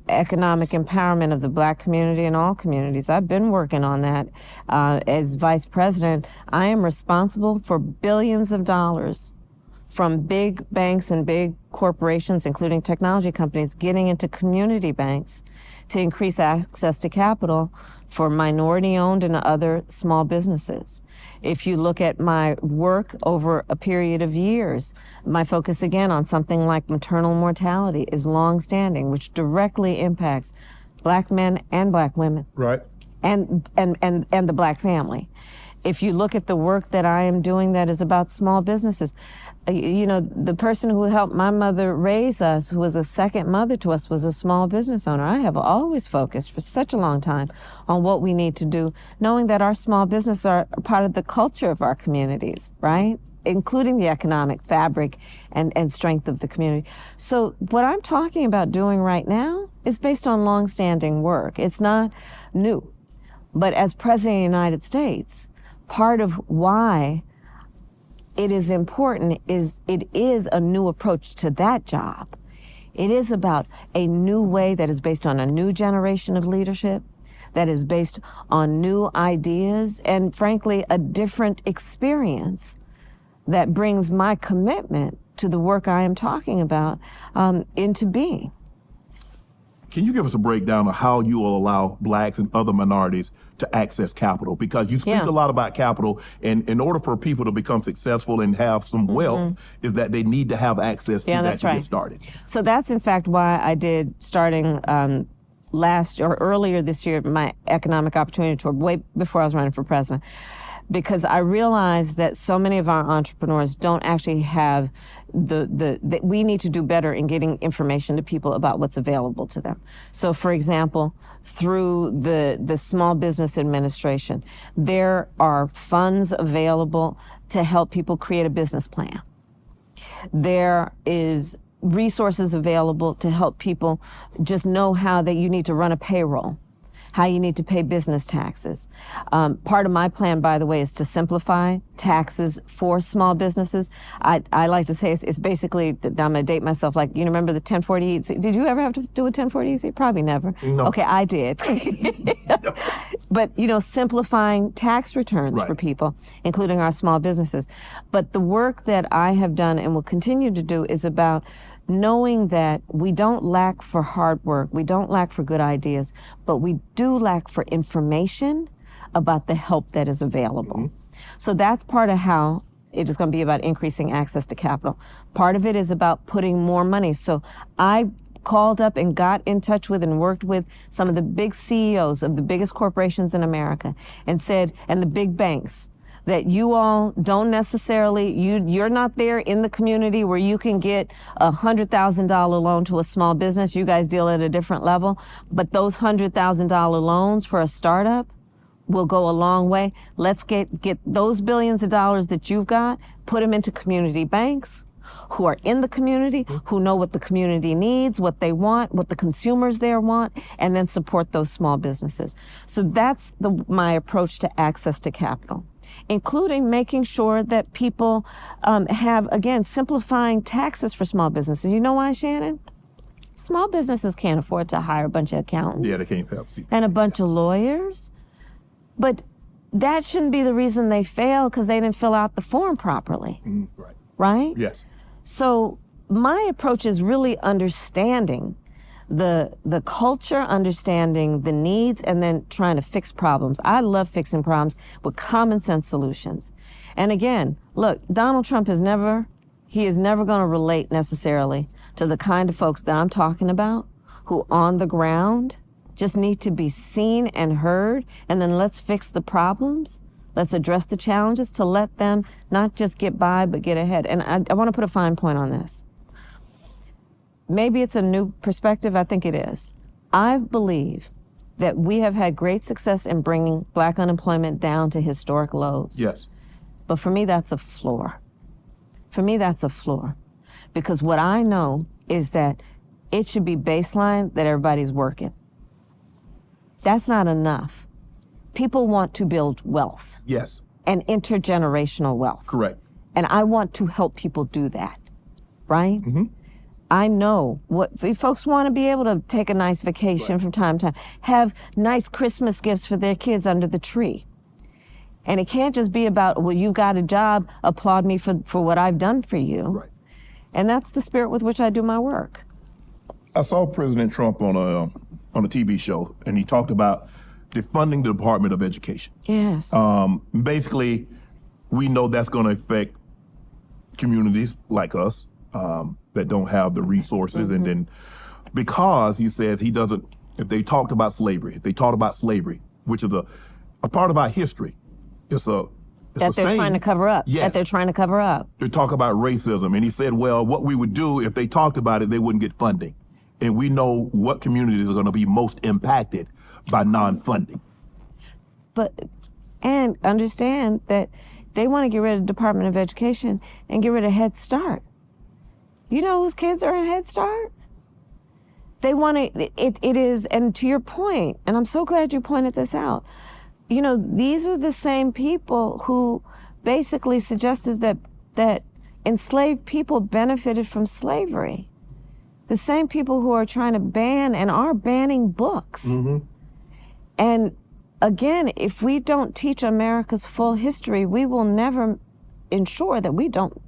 economic empowerment of the black community and all communities, I've been working on that. As vice president, I am responsible for billions of dollars from big banks and big corporations, including technology companies, getting into community banks to increase access to capital for minority-owned and other small businesses. If you look at my work over a period of years, my focus again on something like maternal mortality is long-standing, which directly impacts black men and black women. Right. And the black family. If you look at the work that I am doing that is about small businesses, you know, the person who helped my mother raise us, who was a second mother to us, was a small business owner. I have always focused for such a long time on what we need to do, knowing that our small businesses are part of the culture of our communities, right? Including the economic fabric and strength of the community. So what I'm talking about doing right now is based on longstanding work. It's not new. But as President of the United States, part of why it is important is it is a new approach to that job. It is about a new way that is based on a new generation of leadership, that is based on new ideas, and frankly, a different experience that brings my commitment to the work I am talking about into being. Can you give us a breakdown of how you will allow blacks and other minorities to access capital? Because you speak a lot about capital, and in order for people to become successful and have some wealth, is that they need to have access to that to get started. So that's in fact why I did, starting earlier this year, my economic opportunity tour, way before I was running for president. Because I realized that so many of our entrepreneurs don't actually have we need to do better in getting information to people about what's available to them. So for example, through the Small Business Administration, there are funds available to help people create a business plan. There is resources available to help people just know how that you need to run a payroll, how you need to pay business taxes. Part of my plan, by the way, is to simplify taxes for small businesses. I like to say it's basically, I'm going to date myself, like, you remember the 1040EC? Did you ever have to do a 1040EC? Probably never. No. Okay, I did. But, you know, simplifying tax returns for people, including our small businesses. But the work that I have done and will continue to do is about knowing that we don't lack for hard work, we don't lack for good ideas, but we do lack for information about the help that is available. So that's part of how it is going to be about increasing access to capital. Part of it is about putting more money. So I called up and got in touch with and worked with some of the big CEOs of the biggest corporations in America and said, and the big banks, that you all don't necessarily, you're not there in the community where you can get a $100,000 loan to a small business. You guys deal at a different level, but those $100,000 loans for a startup will go a long way. Let's get those billions of dollars that you've got, put them into community banks who are in the community, who know what the community needs, what they want, what the consumers there want, and then support those small businesses. So that's my approach to access to capital, including making sure that people have, again, simplifying taxes for small businesses. You know why, Shannon? Small businesses can't afford to hire a bunch of accountants. Yeah, they can't help. And a bunch of lawyers. But that shouldn't be the reason they fail, because they didn't fill out the form properly. Right. Right? Yes. So my approach is really understanding the culture, understanding the needs, and then trying to fix problems. I love fixing problems with common sense solutions. And again, look, Donald Trump is never going to relate necessarily to the kind of folks that I'm talking about, who on the ground just need to be seen and heard, and then let's fix the problems. Let's address the challenges to let them not just get by, but get ahead. And I want to put a fine point on this. Maybe it's a new perspective. I think it is. I believe that we have had great success in bringing Black unemployment down to historic lows. Yes. But for me, that's a floor. For me, that's a floor. Because what I know is that it should be baseline that everybody's working. That's not enough. People want to build wealth. Yes. And intergenerational wealth. Correct. And I want to help people do that, right? Mm-hmm. I know what folks want to be able to take a nice vacation from time to time, have nice Christmas gifts for their kids under the tree. And it can't just be about, well, you got a job, applaud me for what I've done for you. Right. And that's the spirit with which I do my work. I saw President Trump on a TV show, and he talked about defunding the Department of Education. Yes. Basically, we know that's going to affect communities like us that don't have the resources. And then because he says he doesn't, if they talked about slavery, which is a part of our history, it's that they're trying to cover up. Yes. That they're trying to cover up. They talk about racism. And he said, well, what we would do if they talked about it, they wouldn't get funding. And we know what communities are going to be most impacted by non-funding. And understand that they want to get rid of the Department of Education and get rid of Head Start. You know whose kids are in Head Start? They want to, it is, and to your point, and I'm so glad you pointed this out, you know, these are the same people who basically suggested that enslaved people benefited from slavery. The same people who are trying to ban and are banning books. Mm-hmm. And again, if we don't teach America's full history, we will never ensure that we don't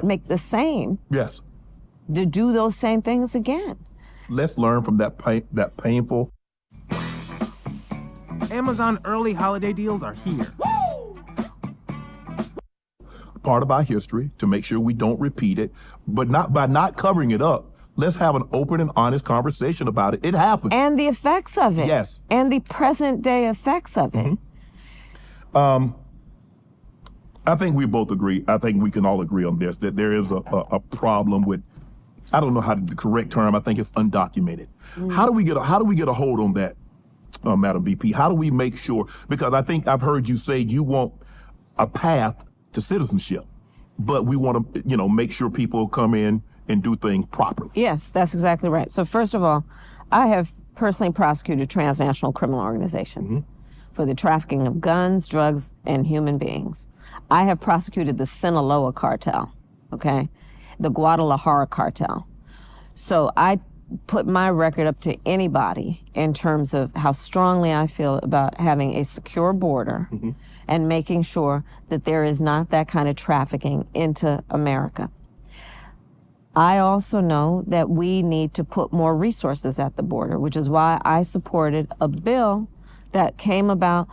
make the same. Yes. To do those same things again. Let's learn from that painful. Amazon early holiday deals are here. Part of our history to make sure we don't repeat it, but not by not covering it up. Let's have an open and honest conversation about it. It happened. And the effects of it. Yes. And the present day effects of it. Mm-hmm. I think we both agree. I think we can all agree on this, that there is a problem with, I don't know how the correct term, I think it's undocumented. Mm. How do we get a hold on that, Madam VP? How do we make sure, because I think I've heard you say you want a path to citizenship, but we want to, make sure people come in and do things properly. Yes, that's exactly right. So first of all, I have personally prosecuted transnational criminal organizations for the trafficking of guns, drugs, and human beings. I have prosecuted the Sinaloa cartel, okay? The Guadalajara cartel. So I put my record up to anybody in terms of how strongly I feel about having a secure border and making sure that there is not that kind of trafficking into America. I also know that we need to put more resources at the border, which is why I supported a bill that came about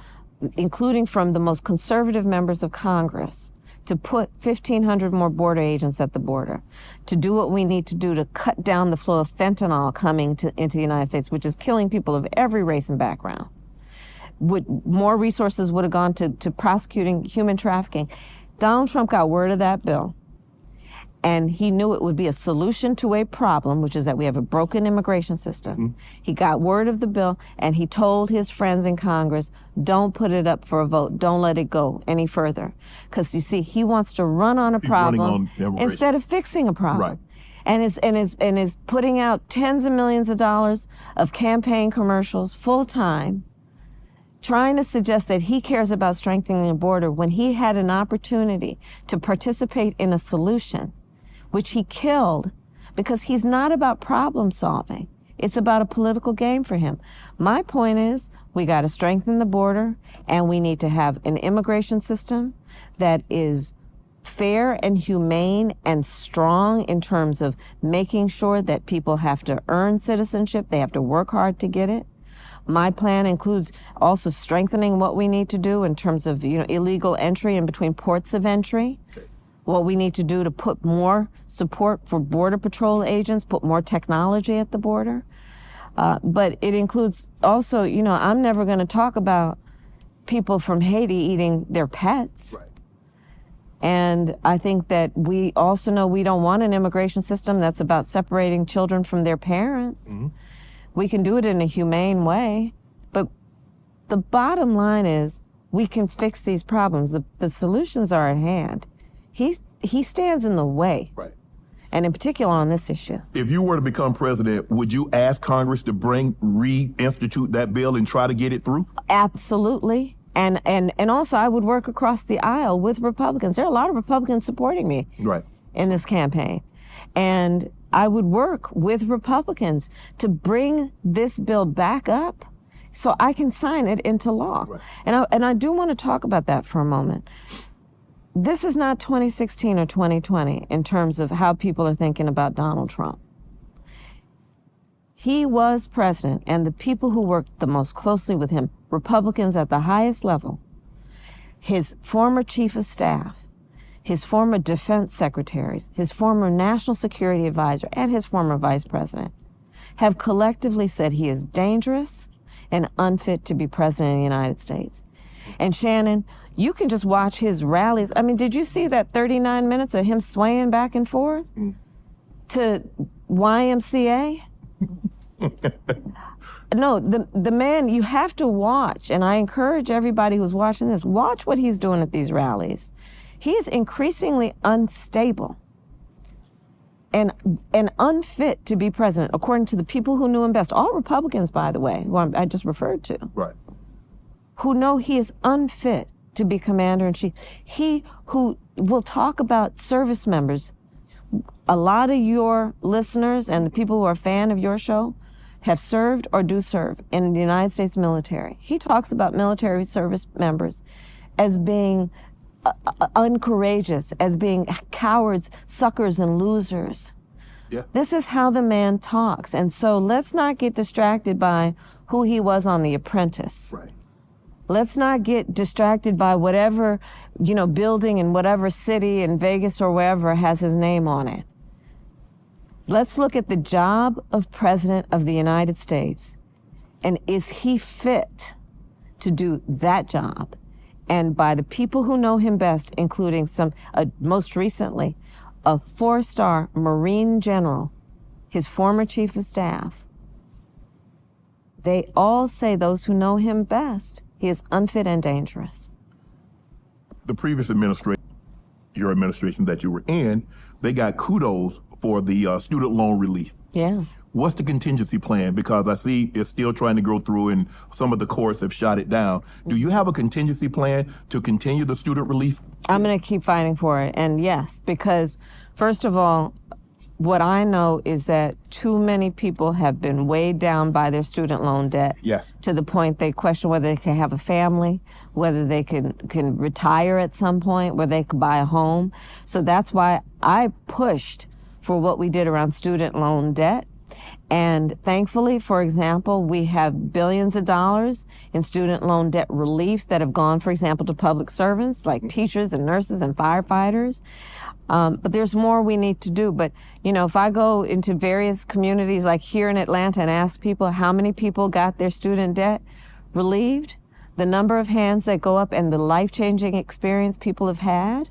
including from the most conservative members of Congress, to put 1,500 more border agents at the border, to do what we need to do to cut down the flow of fentanyl coming into the United States, which is killing people of every race and background. More resources would have gone to prosecuting human trafficking. Donald Trump got word of that bill, and he knew it would be a solution to a problem, which is that we have a broken immigration system. Mm-hmm. He got word of the bill, and he told his friends in Congress, don't put it up for a vote. Don't let it go any further. Because, you see, he wants to run on a problem instead of fixing a problem. Right. And is putting out tens of millions of dollars of campaign commercials full-time, trying to suggest that he cares about strengthening the border when he had an opportunity to participate in a solution, which he killed, because he's not about problem solving. It's about a political game for him. My point is, we got to strengthen the border, and we need to have an immigration system that is fair and humane and strong in terms of making sure that people have to earn citizenship, they have to work hard to get it. My plan includes also strengthening what we need to do in terms of, illegal entry in between ports of entry. What we need to do to put more support for Border Patrol agents, put more technology at the border. But it includes also, I'm never going to talk about people from Haiti eating their pets. Right. And I think that we also know we don't want an immigration system that's about separating children from their parents. Mm-hmm. We can do it in a humane way, but the bottom line is we can fix these problems. The solutions are at hand. He stands in the way, right? And in particular on this issue. If you were to become president, would you ask Congress to reinstitute that bill and try to get it through? Absolutely. And also I would work across the aisle with Republicans. There are a lot of Republicans supporting me in this campaign. And I would work with Republicans to bring this bill back up so I can sign it into law. Right. And I do want to talk about that for a moment. This is not 2016 or 2020 in terms of how people are thinking about Donald Trump. He was president, and the people who worked the most closely with him, Republicans at the highest level, his former chief of staff, his former defense secretaries, his former national security advisor, and his former vice president, have collectively said he is dangerous and unfit to be president of the United States. And Shannon, you can just watch his rallies. I mean, did you see that 39 minutes of him swaying back and forth to YMCA? No, the man, you have to watch, and I encourage everybody who's watching this, watch what he's doing at these rallies. He is increasingly unstable and unfit to be president, according to the people who knew him best. All Republicans, by the way, who I just referred to. Right. Who know he is unfit to be commander-in-chief. He who will talk about service members. A lot of your listeners and the people who are a fan of your show have served or do serve in the United States military. He talks about military service members as being uncourageous, as being cowards, suckers, and losers. Yeah. This is how the man talks. And so let's not get distracted by who he was on The Apprentice. Right. Let's not get distracted by whatever, building in whatever city in Vegas or wherever has his name on it. Let's look at the job of President of the United States. And is he fit to do that job? And by the people who know him best, including most recently, a 4-star Marine general, his former chief of staff, they all say, those who know him best, he is unfit and dangerous. The previous administration, your administration that you were in, they got kudos for the student loan relief. Yeah. What's the contingency plan? Because I see it's still trying to go through and some of the courts have shot it down. Do you have a contingency plan to continue the student relief? I'm going to keep fighting for it. And yes, because first of all, what I know is that too many people have been weighed down by their student loan debt. Yes. To the point they question whether they can have a family, whether they can retire at some point, whether they can buy a home. So that's why I pushed for what we did around student loan debt. And thankfully, for example, we have billions of dollars in student loan debt relief that have gone, for example, to public servants like teachers and nurses and firefighters. But there's more we need to do. But, you know, if I go into various communities like here in Atlanta and ask people how many people got their student debt relieved, the number of hands that go up and the life-changing experience people have had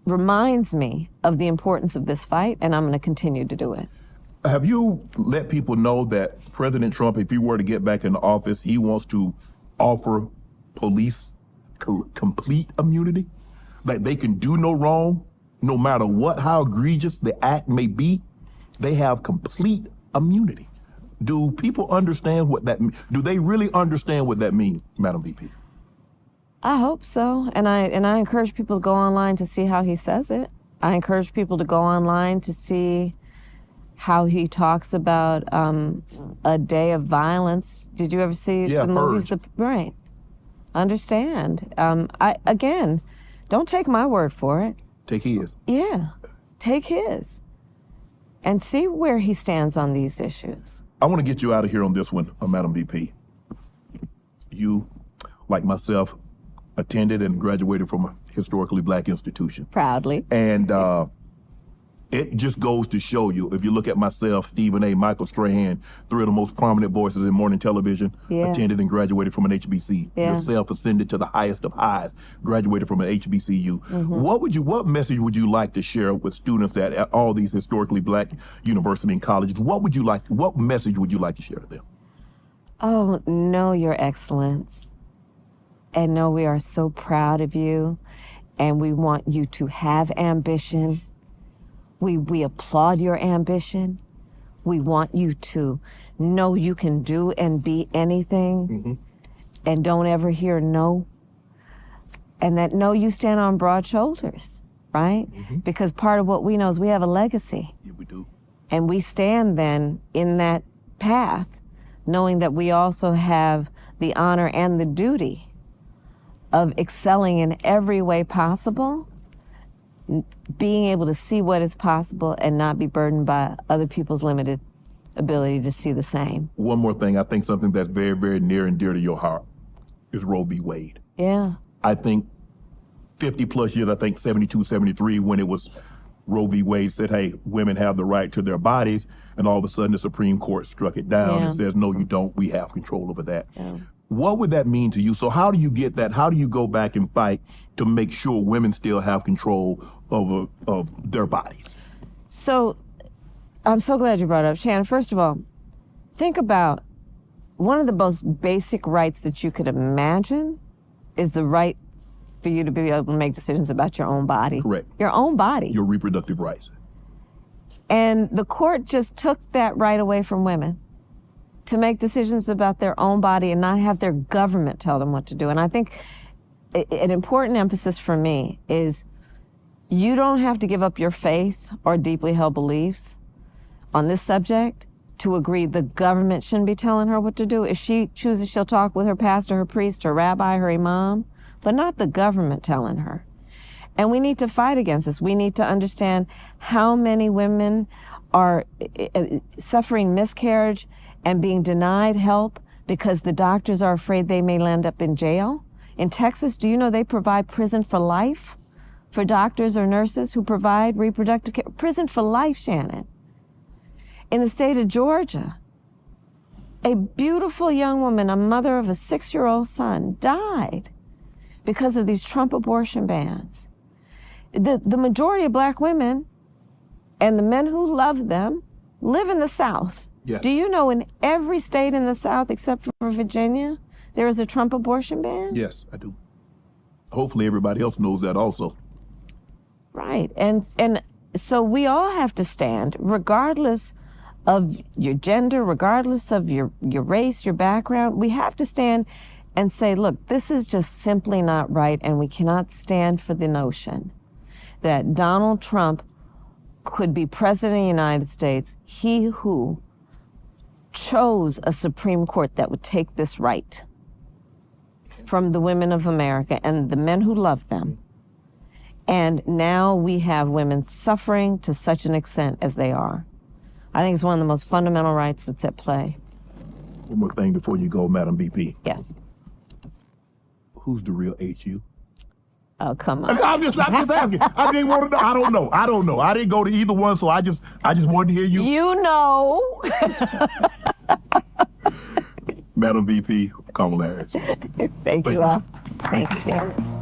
reminds me of the importance of this fight, and I'm going to continue to do it. Have you let people know that President Trump, if he were to get back into office, he wants to offer police complete immunity? That they can do no wrong, no matter what, how egregious the act may be, they have complete immunity. Do people understand what that means? Do they really understand what that means, Madam VP? I hope so, and I encourage people to go online to see how he says it. I encourage people to go online to see how he talks about a day of violence. Did you ever see the movies? Right. Understand. Again, don't take my word for it. Take his. Yeah, take his. And see where he stands on these issues. I want to get you out of here on this one, Madam VP. You, like myself, attended and graduated from a historically black institution. Proudly. And it just goes to show you, if you look at myself, Stephen A., Michael Strahan, three of the most prominent voices in morning television, attended and graduated from an HBC. Yourself ascended to the highest of highs, graduated from an HBCU. What message would you like to share with students at all these historically black universities and colleges? What message would you like to share to them? Oh, know your excellence. And know we are so proud of you. And we want you to have ambition. We applaud your ambition. We want you to know you can do and be anything, and don't ever hear no. And that no, you stand on broad shoulders, right? Because part of what we know is we have a legacy. Yeah, we do. And we stand then in that path, knowing that we also have the honor and the duty of excelling in every way possible, being able to see what is possible and not be burdened by other people's limited ability to see the same. One more thing, I think something that's very, very near and dear to your heart is Roe v. Wade. Yeah. I think 50 plus years, I think 72, 73, when it was Roe v. Wade said, hey, women have the right to their bodies, and all of a sudden the Supreme Court struck it down and says, no, you don't, we have control over that. What would that mean to you? So how do you get that? How do you go back and fight to make sure women still have control of their bodies? So I'm so glad you brought it up. Shannon, first of all, think about one of the most basic rights that you could imagine is the right for you to be able to make decisions about your own body. Correct. Your own body. Your reproductive rights. And the court just took that right away from women to make decisions about their own body and not have their government tell them what to do. And I think an important emphasis for me is you don't have to give up your faith or deeply held beliefs on this subject to agree the government shouldn't be telling her what to do. If she chooses, she'll talk with her pastor, her priest, her rabbi, her imam, but not the government telling her. And we need to fight against this. We need to understand how many women are suffering miscarriage and being denied help because the doctors are afraid they may land up in jail. In Texas, do you know they provide prison for life for doctors or nurses who provide reproductive care? Prison for life, Shannon. In the state of Georgia, a beautiful young woman, a mother of a 6-year-old son, died because of these Trump abortion bans. The majority of black women and the men who love them live in the South. Yes. Do you know in every state in the South except for Virginia, there is a Trump abortion ban? Yes, I do. Hopefully everybody else knows that also. Right, and so we all have to stand, regardless of your gender, regardless of your race, your background. We have to stand and say, look, this is just simply not right, and we cannot stand for the notion that Donald Trump could be president of the United States, he who chose a Supreme Court that would take this right from the women of America and the men who love them. And now we have women suffering to such an extent as they are. I think it's one of the most fundamental rights that's at play. One more thing before you go, Madam VP. Yes. Who's the real HU? Oh, come on. I'm just asking. I didn't want to know. I don't know. I didn't go to either one, so I just wanted to hear you. You know. Madam VP, Kamala Harris. Thank you all. Thank you.